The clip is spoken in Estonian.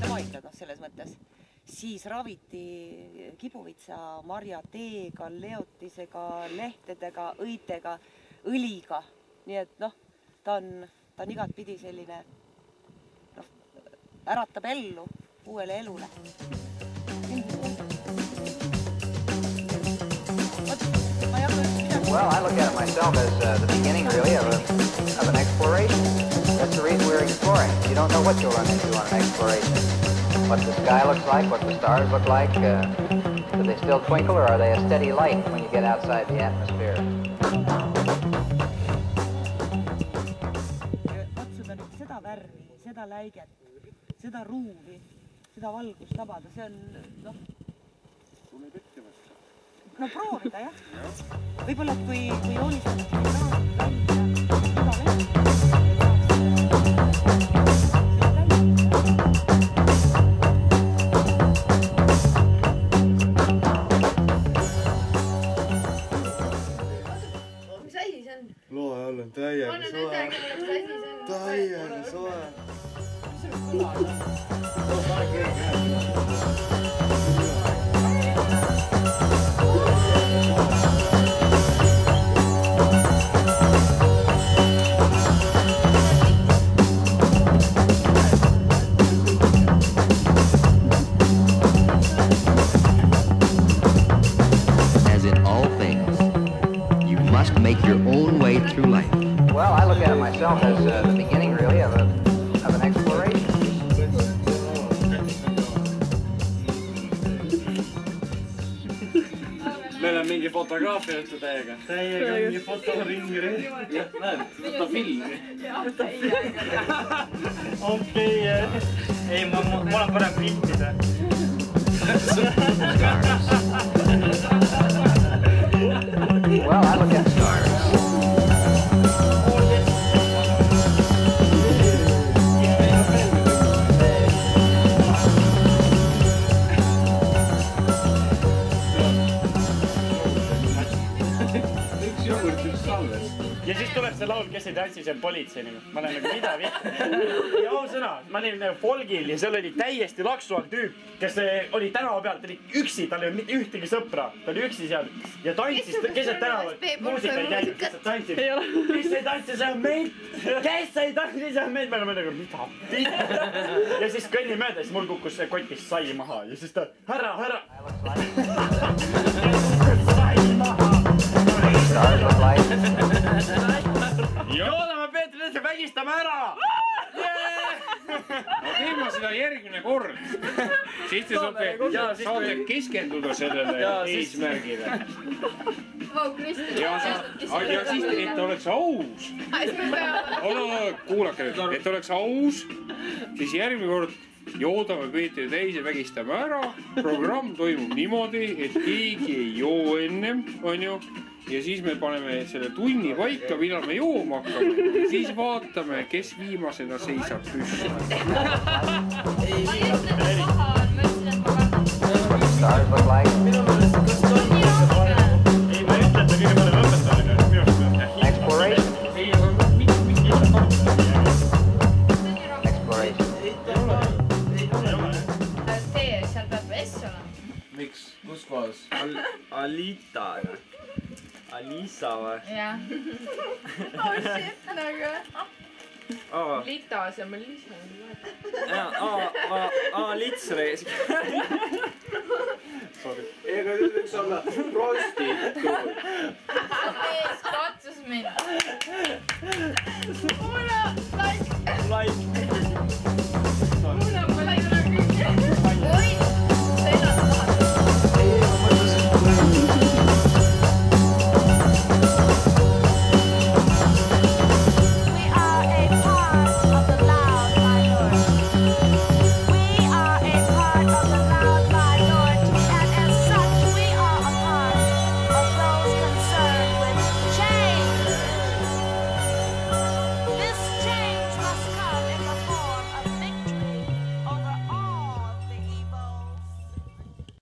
Maitlenud selles mõttes. Siis raviti kibuvitsa marja teega, leotisega, lehtedega, õitega, õliga. Nii et ta on igat pidi selline, äratab ellu uuele elule. Well, I look at it myself as the beginning, really, of an exploration. That's the reason we're exploring. You don't know what you'll run into on an exploration. What the sky looks like, what the stars look like. Do they still twinkle, or are they a steady light when you get outside the atmosphere? Katsuda nüüd seda värvi, seda läiget, seda ruuvi, seda valgust tabada, see on, No proovida, jah. Võib-olla, kui joonistada mis asi see on? Loe all on täiega soe. Täiega soe. Mis on make your own way through life. Well, I look at it myself as the beginning, really, of an exploration. Meil on mingi fotograafia juttu täiega. Täiega mingi fotoringri. Näed, võta filmi. Okei, ei, mul on parem piltida. Well, I look at stars. Ja siis tuleb see laul, kes ei tantsi, see on politseinik. Ma olen nagu midagi. Ja ausõna, ma olin folgil ja seal oli täiesti laksual tüüp, kes oli tänava peal, ta oli üksi, tal ei olnud mitte ühtegi sõpra. Ta oli üksi seal ja tantsis keset tänaval. Muusika ei käinud, kes tantsib. Kes ei tantsi, see on meil. Kes ei tantsi, see on meil. Me oleme nagu, mida pidi. Ja siis kõnni mööda, siis mul kukkus see kotist sai maha. Ja siis ta, härra. Sai maha. Joodame Peetri, et vägistame ära! No teeme seda järgmine kord. Siis te saate keskenduda sellele eesmärgile. Ja siis, et oleks aus. Kuulake nüüd, et oleks aus, siis järgmine kord joodame Peetri täis ja vägistame ära. Programm toimub niimoodi, et keegi ei joo ennem, on ju. Ja siis me paneme selle tunni paika, millal me jooma hakkame. Ja siis vaatame, kes viimasena seisab püsti. Stars look like. Exploration. Tee, seal peab S olema. Miks? Kus kohas? Alita. Alisa või? Jah. Oh shit, nagu. Lita, see on meil Lisa. Lits reis. Ega nüüd võiks olla prostituut. Mees katsus mind. Ole, like.